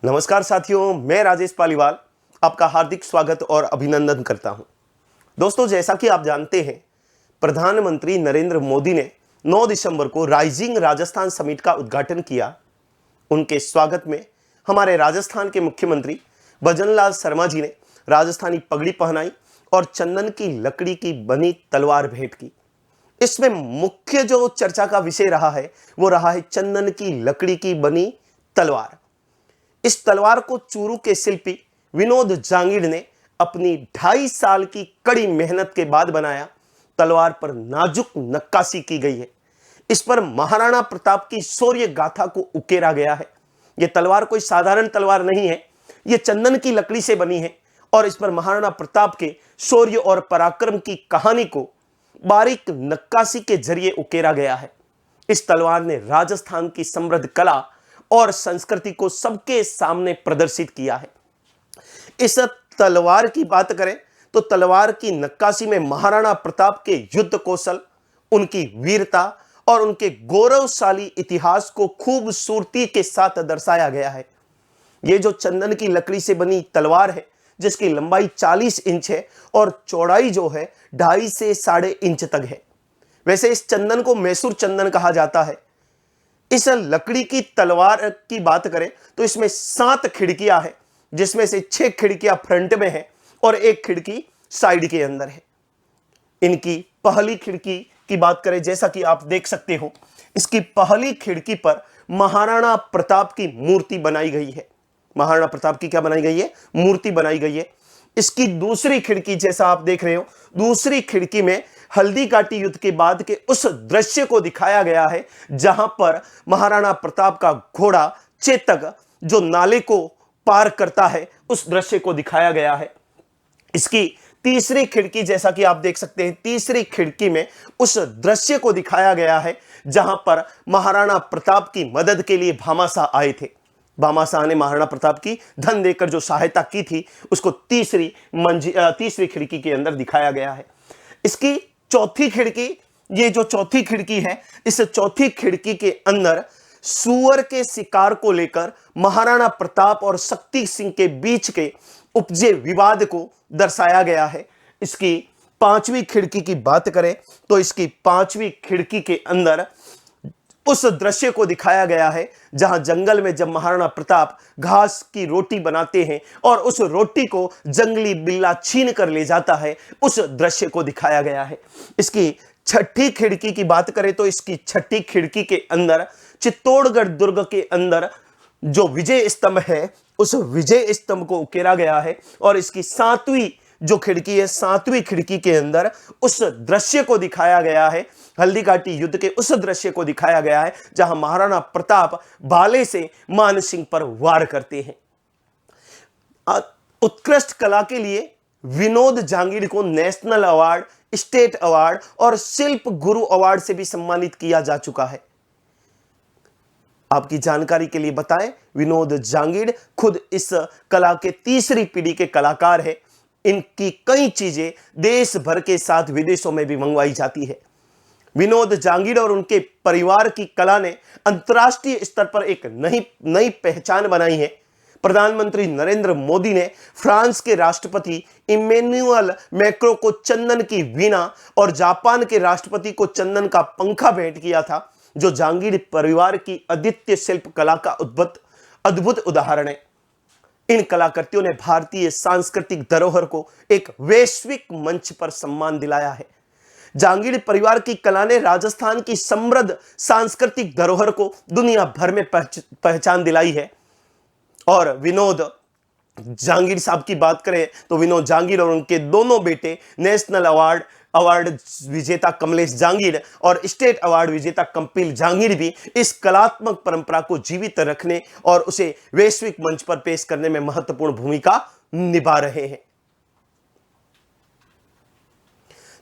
नमस्कार साथियों, मैं राजेश पालीवाल आपका हार्दिक स्वागत और अभिनंदन करता हूं। दोस्तों, जैसा कि आप जानते हैं, प्रधानमंत्री नरेंद्र मोदी ने 9 दिसंबर को राइजिंग राजस्थान समिट का उद्घाटन किया। उनके स्वागत में हमारे राजस्थान के मुख्यमंत्री भजनलाल शर्मा जी ने राजस्थानी पगड़ी पहनाई और चंदन की लकड़ी की बनी तलवार भेंट की। इसमें मुख्य जो चर्चा का विषय रहा है वो रहा है चंदन की लकड़ी की बनी तलवार। इस तलवार को चूरू के शिल्पी विनोद जांगीड़ ने अपनी 2.5 साल की कड़ी मेहनत के बाद बनाया। तलवार पर नाजुक नक्काशी की गई है। इस पर महाराणा प्रताप की शौर्य गाथा को उकेरा गया है। यह तलवार कोई साधारण तलवार नहीं है, यह चंदन की लकड़ी से बनी है और इस पर महाराणा प्रताप के शौर्य और पराक्रम की कहानी को बारीक नक्काशी के जरिए उकेरा गया है। इस तलवार ने राजस्थान की समृद्ध कला और संस्कृति को सबके सामने प्रदर्शित किया है। इस तलवार की बात करें तो तलवार की नक्काशी में महाराणा प्रताप के युद्ध कौशल, उनकी वीरता और उनके गौरवशाली इतिहास को खूबसूरती के साथ दर्शाया गया है। यह जो चंदन की लकड़ी से बनी तलवार है, जिसकी लंबाई 40 इंच है और चौड़ाई जो है 2.5 से 3.5 इंच तक है। वैसे इस चंदन को मैसूर चंदन कहा जाता है। इस लकड़ी की तलवार की बात करें तो इसमें 7 खिड़कियां हैं, जिसमें से 6 खिड़कियां फ्रंट में है और 1 खिड़की साइड के अंदर है। इनकी पहली खिड़की की बात करें, जैसा कि आप देख सकते हो, इसकी पहली खिड़की पर महाराणा प्रताप की मूर्ति बनाई गई है। महाराणा प्रताप की क्या बनाई गई है? मूर्ति बनाई गई है। इसकी दूसरी खिड़की, जैसा आप देख रहे हो, दूसरी खिड़की में हल्दी घाटी युद्ध के बाद के उस दृश्य को दिखाया गया है जहां पर महाराणा प्रताप का घोड़ा चेतक जो नाले को पार करता है, उस दृश्य को दिखाया गया है। इसकी तीसरी खिड़की, जैसा कि आप देख सकते हैं, तीसरी खिड़की में उस दृश्य को दिखाया गया है जहां पर महाराणा प्रताप की मदद के लिए भामाशाह आए थे। भामाशाह ने महाराणा प्रताप की धन देकर जो सहायता की थी, उसको तीसरी खिड़की के अंदर दिखाया गया है। इसकी चौथी खिड़की, ये जो चौथी खिड़की है, इस चौथी खिड़की के अंदर सूअर के शिकार को लेकर महाराणा प्रताप और शक्ति सिंह के बीच के उपजे विवाद को दर्शाया गया है। इसकी 5वीं खिड़की की बात करें तो इसकी 5वीं खिड़की के अंदर उस दृश्य को दिखाया गया है जहां जंगल में जब महाराणा प्रताप घास की रोटी बनाते हैं और उस रोटी को जंगली बिल्ला छीन कर ले जाता है, उस दृश्य को दिखाया गया है। इसकी 6ठी खिड़की की बात करें तो इसकी 6ठी खिड़की के अंदर चित्तौड़गढ़ दुर्ग के अंदर जो विजय स्तंभ है, उस विजय स्तंभ को उकेरा गया है और इसकी 7वीं जो खिड़की है, 7वीं खिड़की के अंदर उस दृश्य को दिखाया गया है, हल्दी घाटी युद्ध के उस दृश्य को दिखाया गया है जहां महाराणा प्रताप भाले से मान सिंह पर वार करते हैं। उत्कृष्ट कला के लिए विनोद जांगीड़ को नेशनल अवार्ड, स्टेट अवार्ड और शिल्प गुरु अवार्ड से भी सम्मानित किया जा चुका है। आपकी जानकारी के लिए बताएं, विनोद जांगीड़ खुद इस कला के तीसरी पीढ़ी के कलाकार है। इनकी कई चीजें देश भर के साथ विदेशों में भी मंगवाई जाती है। विनोद जांगीड़ और उनके परिवार की कला ने अंतर्राष्ट्रीय स्तर पर एक नई पहचान बनाई है। प्रधानमंत्री नरेंद्र मोदी ने फ्रांस के राष्ट्रपति इमैनुअल मैक्रों को चंदन की वीणा और जापान के राष्ट्रपति को चंदन का पंखा भेंट किया था, जो जांगीड़ परिवार की अद्वितीय शिल्प कला का अद्भुत उदाहरण है। इन कलाकृतियों ने भारतीय सांस्कृतिक धरोहर को एक वैश्विक मंच पर सम्मान दिलाया है। जांगीड़ परिवार की कला ने राजस्थान की समृद्ध सांस्कृतिक धरोहर को दुनिया भर में पहचान दिलाई है। और विनोद जांगीड़ साहब की बात करें तो विनोद जांगीड़ और उनके दोनों बेटे नेशनल अवार्ड विजेता कमलेश जांगीड़ और स्टेट अवार्ड विजेता कपिल जांगीड़ भी इस कलात्मक परंपरा को जीवित रखने और उसे वैश्विक मंच पर पेश करने में महत्वपूर्ण भूमिका निभा रहे हैं।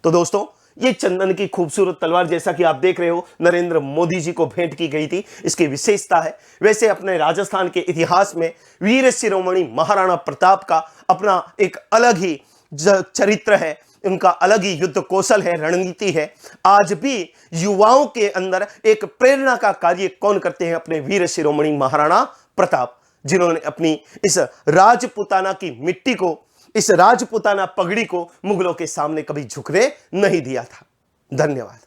तो दोस्तों, ये चंदन की खूबसूरत तलवार, जैसा कि आप देख रहे हो, नरेंद्र मोदी जी को भेंट की गई थी। इसकी विशेषता है, वैसे अपने राजस्थान के इतिहास में वीर शिरोमणि महाराणा प्रताप का अपना एक अलग ही चरित्र है, उनका अलग ही युद्ध कौशल है, रणनीति है। आज भी युवाओं के अंदर एक प्रेरणा का कार्य कौन करते हैं? अपने वीर शिरोमणि महाराणा प्रताप। जिन्होंने अपनी इस राजपुताना की मिट्टी को, इस राजपुताना पगड़ी को मुगलों के सामने कभी झुकने नहीं दिया था। धन्यवाद।